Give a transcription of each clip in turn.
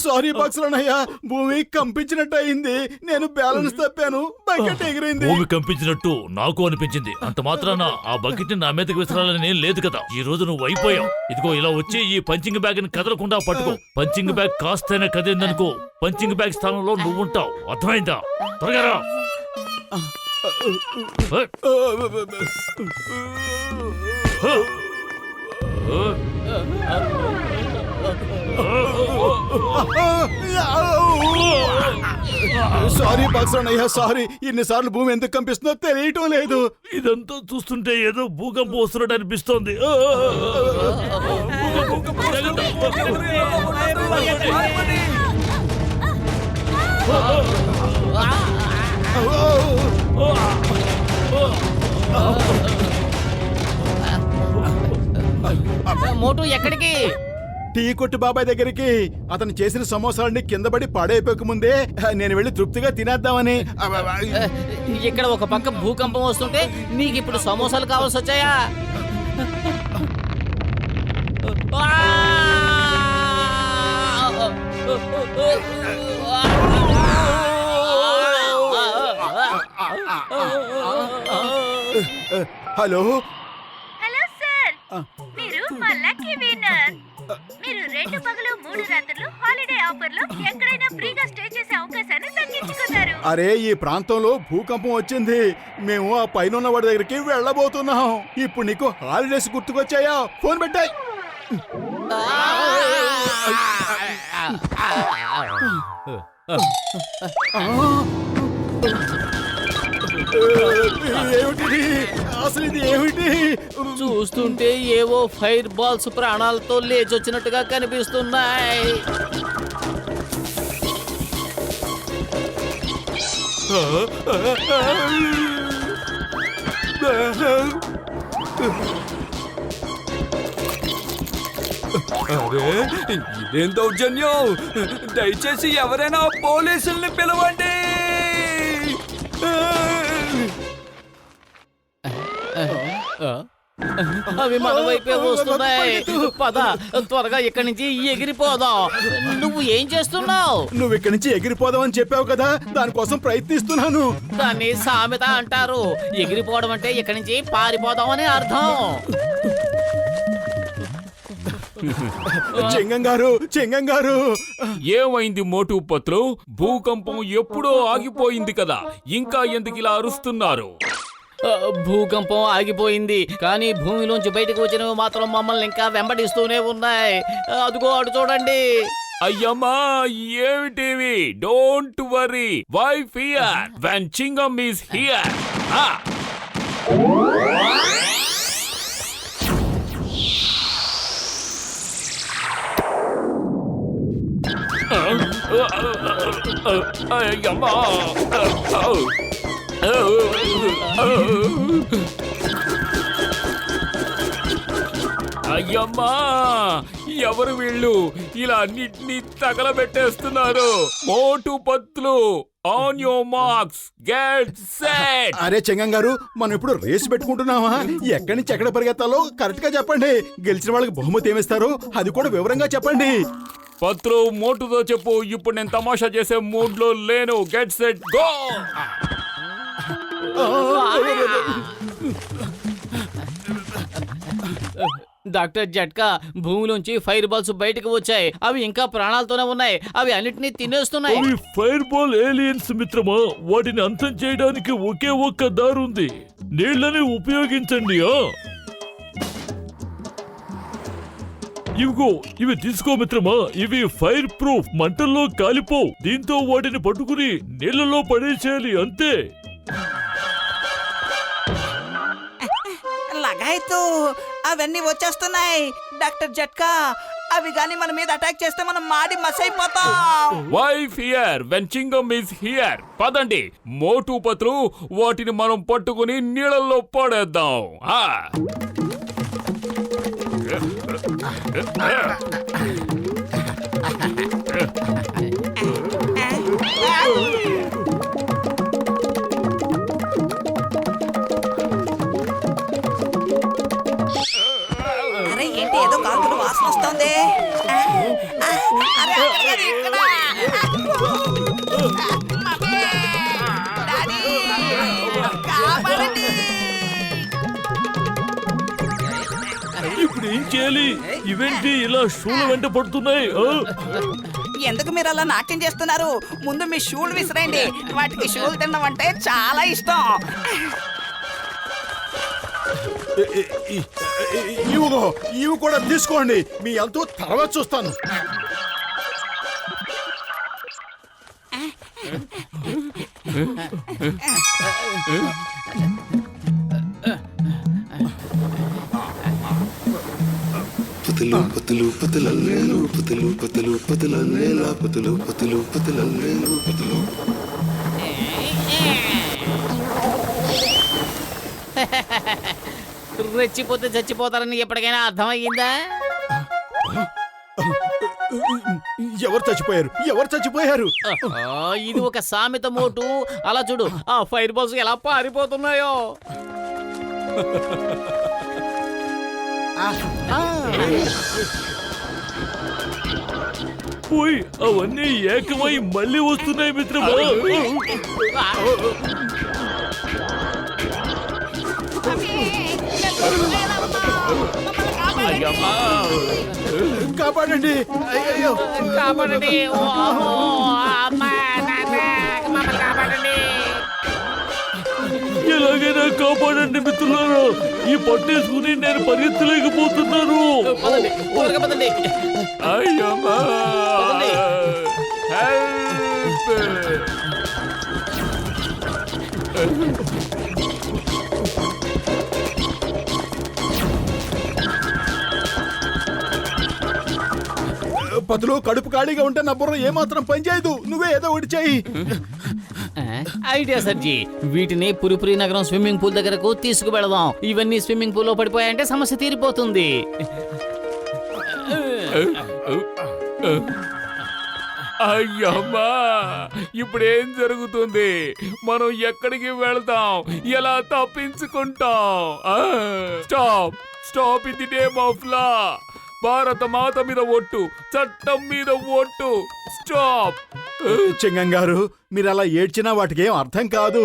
Sorry బాక్సరనయ్య, భూమి కంపించినట్టు అయింది. నేను బ్యాలెన్స్ తప్పాను, బకెట్ ఎగిరింది. భూమి కంపించినట్టు నాకు అనిపించింది. అంత మాత్రాన ఆ బకెట్ ని నా మీదకి విసరాలని లేదు కదా. ఈ రోజు నువ్వు అయిపోయావు. ఇదిగో ఇలా వచ్చి ఈ పంచింగ్ బ్యాగ్ ని కదలకుండా పట్టుకో. పంచింగ్ బ్యాగ్ కాస్తైనా కదిలిందనుకో, పంచింగ్ బ్యాగ్ స్థానంలో నువ్వు ఉంటావు. అర్థమైందా? త్వరగా రా. సారీ బాక్సరనయ్య, సారీ. ఇన్నిసార్లు భూమి ఎందుకు కంపిస్తుందో తెలియటం లేదు. ఇదంతా చూస్తుంటే ఏదో భూకంపం వస్తున్నట్టు అనిపిస్తోంది. మోటు ఎక్కడికి? టీ కొట్టు బాబాయ్ దగ్గరికి. అతను చేసిన సమోసాలన్నీ కింద పడి పాడైపోక ముందే నేను వెళ్ళి తృప్తిగా తినేద్దామని. ఇక్కడ ఒక పక్క భూకంపం వస్తుంటే నీకు ఇప్పుడు సమోసాలు కావాల్సి వచ్చాయా? హలో హలో సార్, మీరు మా లక్కీ విన్నర్. మీరు 2 పగలు 3 రాత్రులు హాలిడే ఆఫర్లో ఎక్కడైనా ఫ్రీగా స్టే చేసే అవకాశాన్ని దక్కించుకున్నారు. అరే, ఈ ప్రాంతంలో భూకంపం వచ్చింది. మేము ఆ పైన వాడి దగ్గరికి వెళ్ళబోతున్నాం. ఇప్పుడు నీకు హాలిడేస్ గుర్తుకొచ్చాయా? ఫోన్ పెట్టాయి. ఏమిటి అసలు, ఇది ఏమిటి? చూస్తుంటే ఏవో ఫైర్ బాల్స్ ప్రాణాలతో లేచొచ్చినట్టుగా కనిపిస్తున్నాయి. అరే, ఇదేం దౌర్జన్యం! దయచేసి ఎవరైనా పోలీసుల్ని పిలవండి. అవి మన వైపే వస్తున్నాయి. పద, త్వరగా ఇక్కడి నుంచి ఎగిరిపోదాం. నువ్వు ఏం చేస్తున్నావు? నువ్వు ఇక్కడి నుంచి ఎగిరిపోదామని చెప్పావు కదా, దానికోసం ప్రయత్నిస్తున్నాను. దాన్ని సామెత అంటారు. ఎగిరిపోవడం అంటే ఇక్కడి నుంచి పారిపోదామని అర్థం. చెంగం గారు, ఏమైంది మోటు పత్రు? భూకంపం ఎప్పుడో ఆగిపోయింది కదా, ఇంకా ఎందుకు ఇలా అరుస్తున్నారు? భూకంపం ఆగిపోయింది, కానీ భూమిలోంచి బయటకు వచ్చినవి మాత్రం మమ్మల్ని ఇంకా వెంబడిస్తూనే ఉన్నాయి. అదిగో అటు చూడండి. అయ్యమ్మా, ఏమిటివి? Don't worry, why fear when Chingam is here. అయ్యమ్మా, అయ్యమ్మా, ఎవరు వీళ్ళు ఇలా అన్నిటినీ తగలబెట్టేస్తున్నారు? Motu Patlu, on your marks, get set. అరే చెంగం గారు, మనం ఇప్పుడు రేసు పెట్టుకుంటున్నావా? ఎక్కడి నుంచి ఎక్కడ పరిగెత్తాలో కరెక్ట్ గా చెప్పండి. గెలిచిన వాళ్ళకి బహుమతి ఏమిస్తారో అది కూడా వివరంగా చెప్పండి. పత్రు, మోటుతో చెప్పు. ఇప్పుడు నేను తమాషా చేసే మూడ్ లో లేను. Get set go. డాక్టర్ జట్కా, భూమిలోంచి ఫైర్ బాల్స్ బయటకు వచ్చాయి. అవి ఇంకా ప్రాణాలతోనే ఉన్నాయి. అవి అన్నిటినీ తినేస్తున్నాయి. అవి ఫైర్ బాల్ ఏలియన్స్ మిత్రమా. వాటిని అంతం చేయడానికి ఒకే ఒక్క దారుంది. నీళ్ళని ఉపయోగించండి. ఇవిగో, ఇవి తీసుకో మిత్రమా. ఇవి ఫైర్ ప్రూఫ్, మంటల్లో కాలిపో. దీంతో వాటిని పట్టుకుని నీళ్లలో పడేసేయాలి, అంతే. లగాయతు, అవన్నీ వచ్చేస్తున్నాయి. డాక్టర్ జట్కా, అవి గాని మన మీద అటాక్ చేస్తే మనం మాడి మసైపోతాం. Why fear when Chingam is here. పదండి మోటు పత్రు, వాటిని మనం పట్టుకుని నీళ్ళల్లో పడేద్దాం. అయిపోతుంది అరే, అక్కడ కాదు, ఇక్కడ. మమ్మీ, డాడీ, కాపాడండి. ఇప్పుడు ఏం చేయాలి? ఇవేంటి ఇలా షూల వెంట పడుతున్నాయి? ఎందుకు మీరు అలా నాట్యం చేస్తున్నారు? ముందు మీ షూలు విసిరేయండి. వాటికి షూలు తినడం అంటే చాలా ఇష్టం. ఇవి కూడా తీసుకోండి. మీ ఎంతో తర్వాత చూస్తాను. పతులు పతులు పతులల్లేలు పతులు పతులు పతులల్లేలా పతులు పతులు పతులల్లేలు పతులు. రెచ్చిపోతే చచ్చిపోతారని ఎప్పటికైనా అర్థమయ్యిందా? ఎవరు చచ్చిపోయారు? ఎవరు చచ్చిపోయారు? ఇది ఒక సామెత మోటు. అలా చూడు, ఆ ఫైర్ బాల్స్ ఎలా పారిపోతున్నాయో. ఓయ్, అవన్నీ ఏకమై మళ్ళీ వస్తున్నాయి మిత్రమా. కాపాడండి. అయ్యో, కాపాడండి. ఓ, అమ్మా, నాన్న, మమ్మల్ని కాపాడండి. ఎలాగైనా కాపాడండి మిత్రులారా. ఈ పట్టేసుకుని నేను పరిగెత్తలేకపోతున్నాను. పదండి, త్వరగా పదండి. అయ్యమ్మా పదండి. హెల్ప్. పతులు, కడుపు ఖాళీగా ఉంటే నా బుర్ర ఏమాత్రం పనిచేయదు. నువ్వే ఏదో ఒకటి చెయ్యి. ఐడియా సర్జీ. వీటిని పురిపురి నగరం స్విమ్మింగ్ పూల్ దగ్గరకు తీసుకువెళదాం. ఇవన్నీ స్విమ్మింగ్ పూల్ లో పడిపోయాయంటే సమస్య తీరిపోతుంది. అయ్యమ్మా, ఇప్పుడేం జరుగుతుంది? మనం ఎక్కడికి వెళ్తాం? ఎలా తప్పించుకుంటాం? Stop stop in the name of law. Bharat Mata మీద ఒట్టు, చట్టం మీద ఒట్టు. స్టాప్. చింగం గారు, మీరు అలా ఏడ్చినా వాటికి ఏం అర్థం కాదు.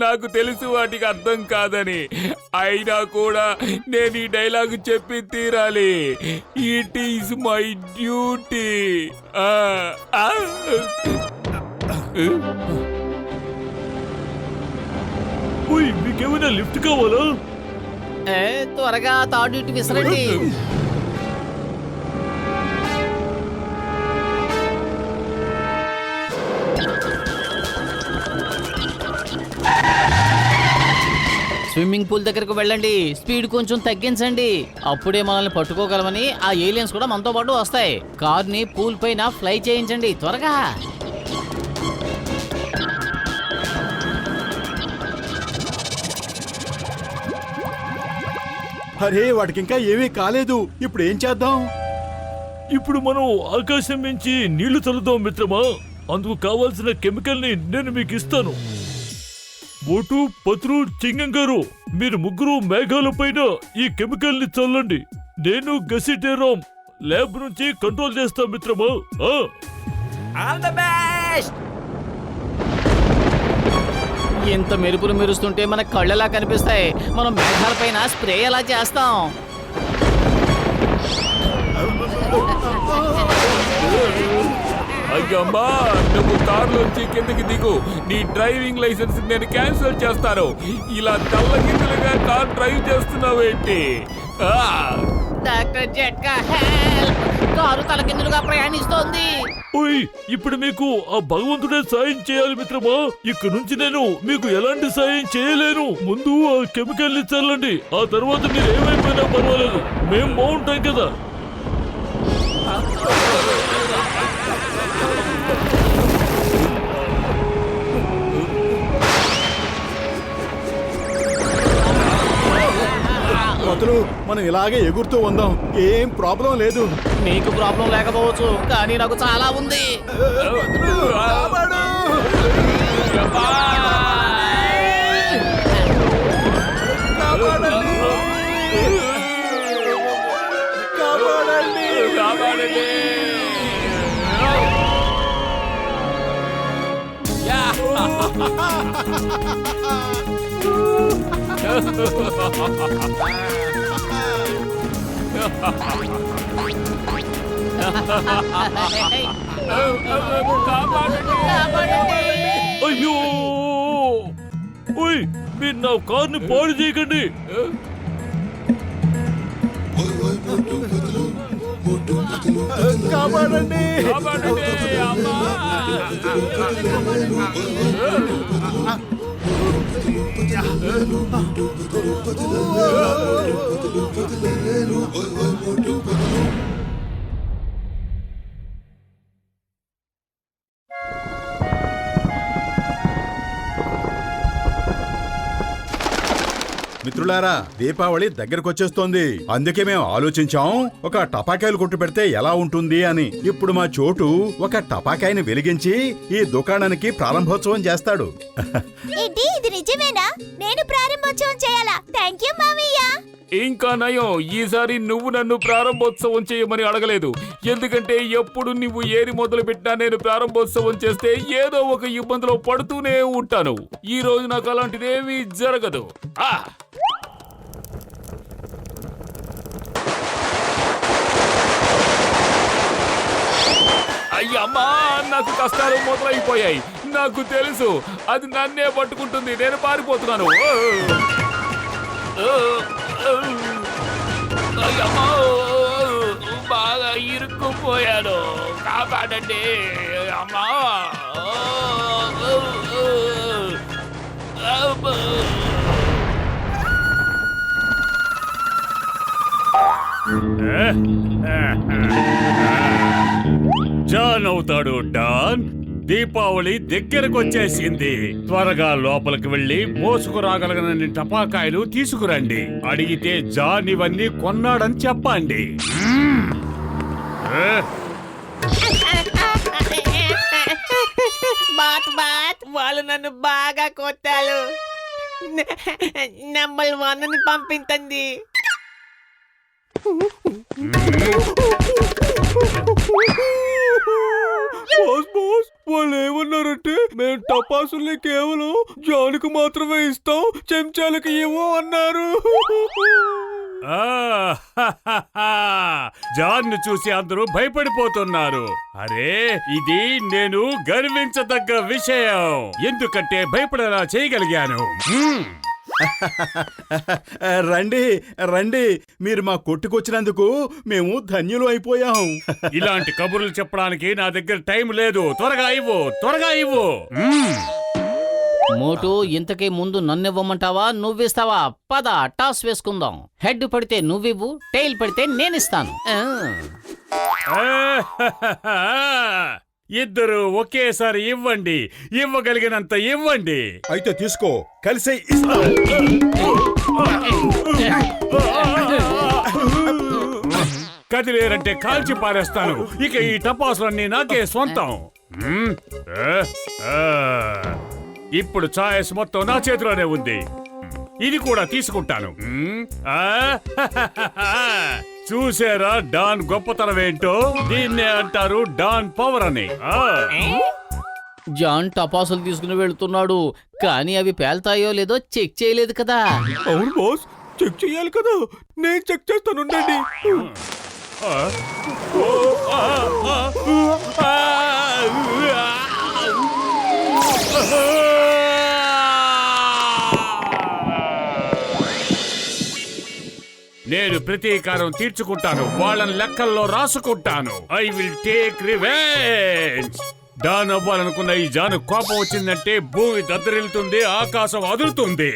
నాకు తెలుసు వాటికి అర్థం కాదని. అయినా కూడా నేను ఈ డైలాగ్ చెప్పి తీరాలి. It is my duty. ఓయ్, మీకేమైనా లిఫ్ట్ కావాలా? త్వరగా తాడు ఇటు విసరండి. స్విమ్మింగ్ పూల్ దగ్గరకు వెళ్ళండి. స్పీడ్ కొంచెం తగ్గించండి. అప్పుడే మనల్ని పట్టుకోగలమని ఆ ఏలియన్స్ కూడా మనతో పాటు వస్తాయి. కార్ని పూల్ పైన ఫ్లై చేయించండి త్వరగా. అరే, వాటికి ఇంకా ఏమీ కాలేదు. ఇప్పుడు ఏం చేద్దాం? ఇప్పుడు మనం ఆకాశం నుంచి నీళ్లు చల్లుదాం మిత్రమా. అందుకు కావాల్సిన కెమికల్ ని నేను మీకు ఇస్తాను. మోటు, పత్రు, చింగం గారు, మీరు ముగ్గురు మేఘాల పైన ఈ కెమికల్ ని చల్లండి. నేను గసిటేరాం ల్యాబ్ నుంచి కంట్రోల్ చేస్తాం మిత్రమా. All the best. ఎంత మెరుపులు మెరుస్తుంటే మన కళ్ళెలా కనిపిస్తాయి. మనం మేఘాల పైన స్ప్రే ఎలా చేస్తాం? అయ్యమ్మా, నువ్వు కారులోంచి కిందకి దిగు. నీ డ్రైవింగ్ లైసెన్స్ నేను క్యాన్సిల్ చేస్తాను. ఇలా తల్లకిందులుగా కార్ డ్రైవ్ చేస్తున్నావేంటి? Doctor Jhatka help. కారు తలకిందులుగా ప్రయాణిస్తోంది. ఓయ్, ఇప్పుడు మీకు ఆ భగవంతుడే సాయం చేయాలి మిత్రమా. ఇక్కడ నుంచి నేను మీకు ఎలాంటి సాయం చేయలేను. ముందు ఆ కెమికల్ ని చల్లండి. ఆ తర్వాత మీరు ఏమైపోయినా పర్వాలేదు, మేము బాగుంటాం కదా. పతులు, మనం ఇలాగే ఎగురుతూ ఉందాం. ఏం ప్రాబ్లం లేదు. మీకు ప్రాబ్లం లేకపోవచ్చు, కానీ నాకు చాలా ఉంది. కాపాడు! కాపాడండి! అయ్యో ఓయ్ మీరు నా కార్ని పాడు చేయకండి. కాపాడండి. మిత్రులారా, దీపావళి దగ్గరకు వచ్చేస్తోంది. అందుకే మేము ఆలోచించాం ఒక టపాకాయలు కొట్టు పెడితే ఎలా ఉంటుంది అని. ఇప్పుడు మా చోటు ఒక టపాకాయని వెలిగించి ఈ దుకాణానికి ప్రారంభోత్సవం చేస్తాడు. ఏంటి ఇది నిజమేనా? నేను ప్రారంభోత్సవం చేయాలా? థాంక్యూ మామయ్య. ఇంకా నయం, ఈసారి నువ్వు నన్ను ప్రారంభోత్సవం చేయమని అడగలేదు. ఎందుకంటే ఎప్పుడు నువ్వు ఏది మొదలు పెట్టినా నేను ప్రారంభోత్సవం చేస్తే ఏదో ఒక ఇబ్బందిలో పడుతూనే ఉంటాను. ఈ రోజు నాకు అలాంటిదేమీ జరగదు. అయ్యమ్మా, నాకు కష్టాలు మొదలైపోయాయి. నాకు తెలుసు అది నన్నే పట్టుకుంటుంది. నేను పారిపోతున్నాను. అయ్యమ్మా, బాగా ఇరుక్కుపోయాను. కాపాడండి అమ్మా. జాన్ అవుతాడు డాన్. దీపావళి దగ్గరకు వచ్చేసింది. త్వరగా లోపలికి వెళ్లి మోసుకురాగలగనన్ని టపాకాయలు తీసుకురండి. అడిగితే జాన్ ఇవన్నీ కొన్నాడని చెప్పండి. వాళ్ళు నన్ను బాగా కొట్టారు. నంబర్ 1 పంపించండి. బాస్ వాళ్ళు ఏమన్నారంటే మేము టపాసుల్ని కేవలం జానుకు మాత్రమే ఇస్తాం, చెంచాలకు ఏమో అన్నారు. జాన్ ను చూసి అందరూ భయపడిపోతున్నారు. అరే, ఇది నేను గర్వించదగ్గ విషయం. ఎందుకంటే భయపడేలా చేయగలిగాను. రండి రండి, మీరు మా కొట్టుకొచ్చినందుకు మేము ధన్యులు అయిపోయాం. ఇలాంటి కబుర్లు చెప్పడానికి నా దగ్గర టైం లేదు. త్వరగా ఇవ్వు, త్వరగా ఇవ్వు. మోటు, ఇంతకీ ముందు నన్నివ్వమంటావా నువ్విస్తావా? పద టాస్ వేసుకుందాం. హెడ్ పడితే నువ్వివ్వు, టైల్ పడితే నేనిస్తాను. ఇద్దరు ఒకేసారి ఇవ్వండి. ఇవ్వగలిగినంత ఇవ్వండి. అయితే తీసుకో, కలిసే ఇస్తాం. కదిలేరంటే కాల్చి పారేస్తాను. ఇక ఈ టపాసులన్నీ నాకే సొంతం. ఇప్పుడు ఛాయస్ మొత్తం నా చేతిలోనే ఉంది. ఇది కూడా తీసుకుంటాను. చూసారా డాన్ గొప్పతనం ఏంటో? దీన్నే అంటారు డాన్ పవర్ అని. జాన్ టపాసులు తీసుకుని వెళ్తున్నాడు, కానీ అవి పేల్తాయో లేదో చెక్ చేయలేదు కదా. అవును బాస్, చెక్ చేయాలి కదా. నేను చెక్ చేస్తాను, ఉండండి. నేను ప్రతీకారం తీర్చుకుంటాను. వాళ్ళని లెక్కల్లో రాసుకుంటాను. I will take revenge. Don అవ్వాలనుకున్న ఈ జాను కోపం వచ్చిందంటే భూమి దద్దరిల్లుతుంది, ఆకాశం అదురుతుంది.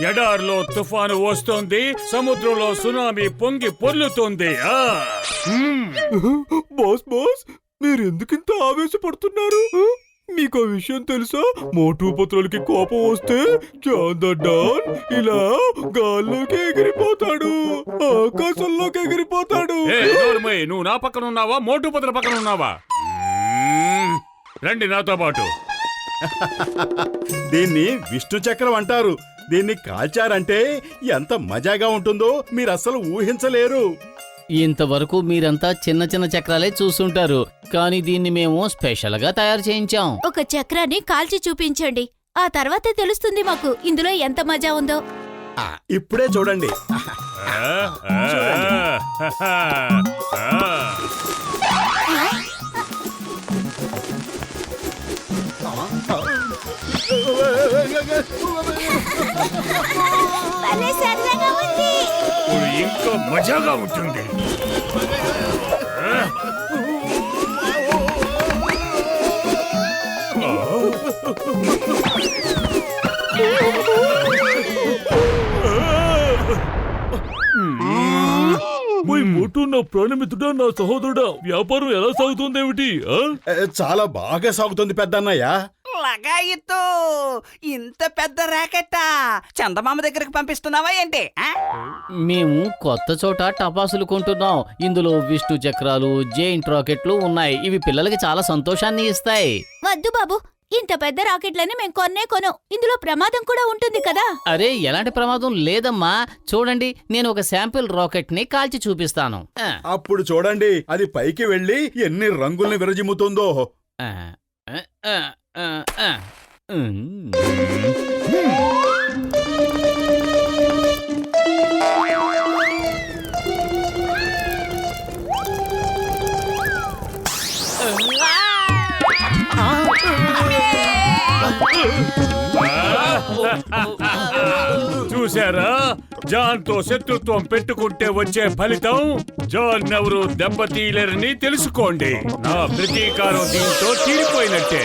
ఎడారిలో తుఫాను వస్తుంది, సముద్రంలో సునామీ పొంగి పొర్లుతుంది. బాస్ బాస్, మీరు ఎందుకింత ఆవేశపడుతున్నారు? మీకు ఆ విషయం తెలుసా? మోటు పత్రులకి కోపం వస్తే జాన్ ద డాన్ ఇలా గాల్లోకి ఎగిరిపోతాడు, ఆకాశంలోకి ఎగిరిపోతాడు. నువ్వు నా పక్కన ఉన్నావా, మోటు పత్ర పక్కన ఉన్నావా? రండి నాతో పాటు. దీన్ని విష్ణు చక్రం అంటారు. దీన్ని కాల్చారంటే ఎంత మజాగా ఉంటుందో మీరు అస్సలు ఊహించలేరు. ఇంతవరకు మీరంతా చిన్న చిన్న చక్రాలే చూస్తుంటారు, కానీ దీన్ని మేము స్పెషల్ గా తయారు చేయించాం. ఒక చక్రాన్ని కాల్చి చూపించండి, ఆ తర్వాతే తెలుస్తుంది మాకు ఇందులో ఎంత మజా ఉందో. ఇప్పుడే చూడండి. భలే సరదాగా ఉంది. ఇప్పుడు ఇంకా మజాగా ఉంటుంది. నా ప్రాణమిత్రుడా, నా సహోదరుడా, వ్యాపారం ఎలా సాగుతుందేమిటి? చాలా బాగా సాగుతుంది పెద్దన్నయ్య. లగాయిత్తు ఇంత పెద్ద ర్యాకెట్టా చందమామ దగ్గరకు పంపిస్తున్నావా ఏంటి? మేము కొత్త చోట టపాసులు కొంటున్నాం. ఇందులో విష్ణు చక్రాలు, జెయింట్ రాకెట్లు ఉన్నాయి. ఇవి పిల్లలకి చాలా సంతోషాన్ని ఇస్తాయి. వద్దు బాబు, ఇంత పెద్ద రాకెట్లని మేము కొనం. ఇందులో ప్రమాదం కూడా ఉంటుంది కదా. అరే, ఎలాంటి ప్రమాదం లేదమ్మా. చూడండి, నేను ఒక శాంపిల్ రాకెట్ ని కాల్చి చూపిస్తాను. అప్పుడు చూడండి, అది పైకి వెళ్ళి ఎన్ని రంగుల్ని విరజిమ్ముతుందో. చూసారా, జాన్ తో శత్రుత్వం పెట్టుకుంటే వచ్చే ఫలితం? జాన్ ఎవరు దెబ్బతీయలేరని తెలుసుకోండి. నా ప్రతీకారం దీంతో తీరిపోయినట్టే.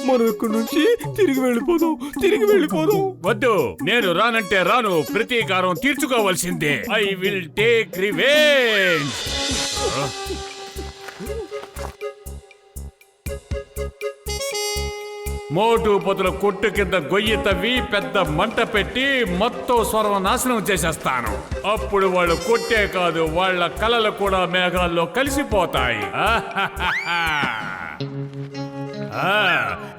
మనం ఇక్కడి నుంచి తిరిగి వెళ్ళిపోదాం. వద్దు, నేను రానంటే రాను. ప్రతీకారం తీర్చుకోవాల్సిందే. I will take revenge. Motu Patlu కొట్టు కింద గొయ్యి తవ్వి పెద్ద మంట పెట్టి మొత్తం సర్వనాశనం చేసేస్తాను. అప్పుడు వాళ్ళు కొట్టే కాదు, వాళ్ళ కలలు కూడా మేఘాల్లో కలిసిపోతాయి.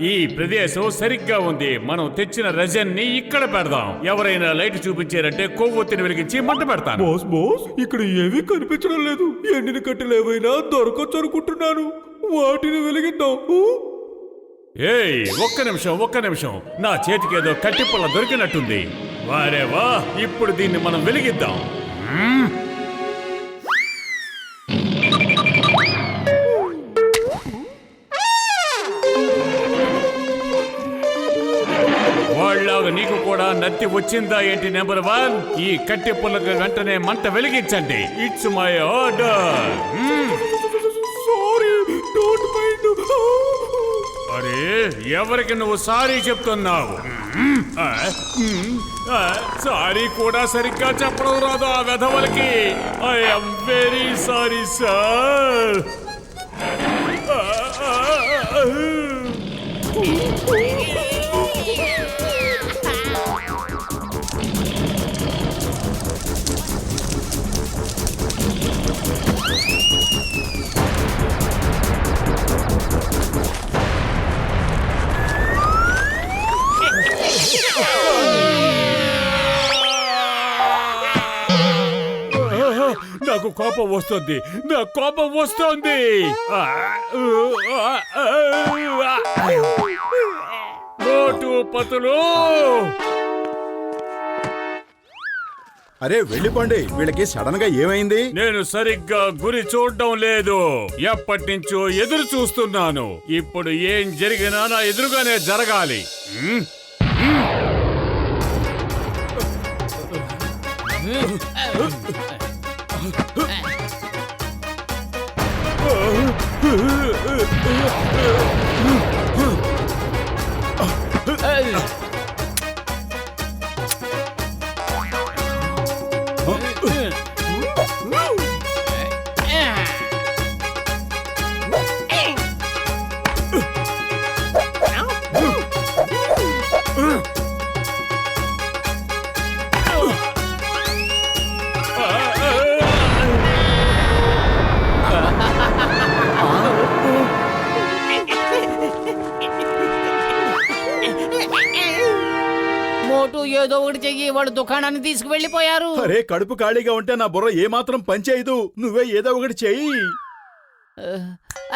ఈ ప్రదేశం సరిగ్గా ఉంది. మనం తెచ్చిన రజన్ని ఇక్కడ పెడదాం. ఎవరైనా లైట్ చూపించారంటే కొవ్వొత్తిని వెలిగించి మంట పెడతాను. బాస్, ఇక్కడ ఏమీ కనిపించడం లేదు. ఎండిన కట్టెలు ఏవైనా దొరకచ్చు అనుకుంటున్నాను. వాటిని వెలిగిద్దాం. ఏయ్, ఒక్క నిమిషం. నా చేతికేదో కట్టిపుల్ల దొరికినట్టుంది. వారే వా, ఇప్పుడు దీన్ని మనం వెలిగిద్దాం. వాళ్ళలాగా నీకు కూడా నత్తి వచ్చిందా ఏంటి? నెంబర్ 1, ఈ కట్టె పుల్లకు వెంటనే మంట వెలిగించండి. It's my order. అరే, ఎవరికి నువ్వు సారీ చెప్తున్నావు? సారీ కూడా సరిగ్గా చెప్పడం రాదు ఆ వెధవలకి. I am very sorry sir. నాకు కోపం వస్తుంది. మోటు పతులు, అరే వెళ్ళిపోండి. వీళ్ళకి సడన్ గా ఏమైంది? నేను సరిగ్గా గురి చూడడం లేదు. ఎప్పటి నుంచో ఎదురు చూస్తున్నాను. ఇప్పుడు ఏం జరిగినా నా ఎదురుగానే జరగాలి. ఏదో ఒకటి చెయ్యి, వాడు దుకాణాన్ని తీసుకువెళ్ళిపోయారు. అరే కడుపు ఖాళీగా ఉంటే నా బుర్ర ఏమాత్రం పనిచేయదు. నువ్వే ఏదో ఒకటి చెయ్యి.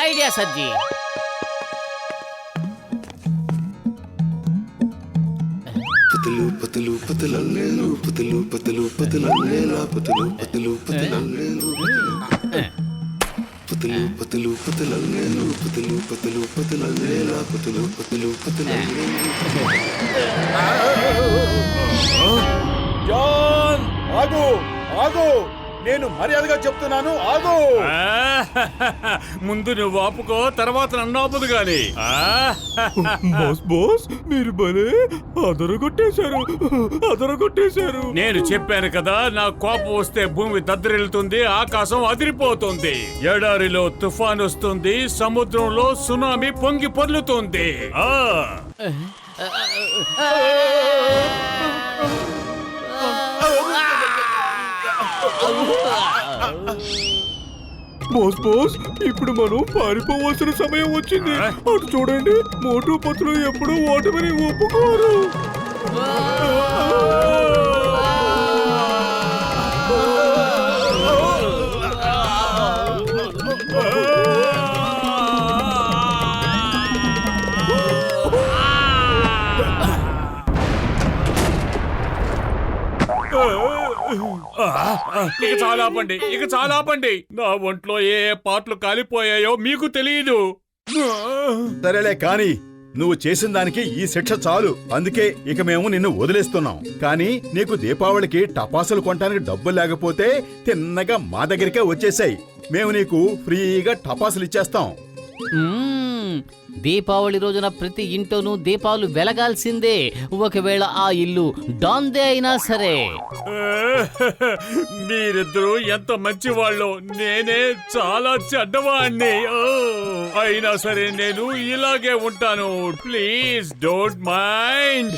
ఐడియా సర్జీ. పతులు పతులు పతులల్లేలు పతులు పతులు పతులల్లేలా పతులు పతులు పతులల్లేలు పతులు పతులు పతులల్లేలు పతులు పతులు పతులల్లేలా పతులు పతులు పతులల్లేలు. జాన్ ఆగు ఆగు, నేను మర్యాదగా చెప్తున్నాను ఆగు. ముందు నువ్వు ఆపుకో, తర్వాత నన్ను ఆపుదు గాని. బాస్ మీరు భలే అదరగొట్టేశారు. నేను చెప్పాను కదా, నా కోపం వస్తే భూమి దద్దరిల్లుతుంది, ఆకాశం అదిరిపోతుంది, ఎడారిలో తుఫాన్ వస్తుంది, సముద్రంలో సునామీ పొంగి పొర్లుతుంది. బాస్ ఇప్పుడు మనం పారిపోవాల్సిన సమయం వచ్చింది. అటు చూడండి, మోటు పత్రులు ఎప్పుడు ఓటమిని ఒప్పుకోరు. ఇక చాలా ఆపండి. నా ఒంట్లో ఏ పాటలు కాలిపోయాయో మీకు తెలియదు. సరేలే కాని నువ్వు చేసిన దానికి ఈ శిక్ష చాలు. అందుకే ఇక మేము నిన్ను వదిలేస్తున్నాం. కానీ నీకు దీపావళికి టపాసులు కొనడానికి డబ్బులు లేకపోతే తిన్నగా మా దగ్గరికే వచ్చేసాయి. మేము నీకు ఫ్రీగా టపాసులు ఇచ్చేస్తాం. దీపావళి రోజున ప్రతి ఇంట్లోనూ దీపాలు వెలగాల్సిందే, ఒకవేళ ఆ ఇల్లు డాందే అయినా సరే. మీరిద్దరూ ఎంత మంచి వాళ్ళు, నేనే చాలా చెడ్డవాణ్ణి. అయినా సరే నేను ఇలాగే ఉంటాను. Please don't mind.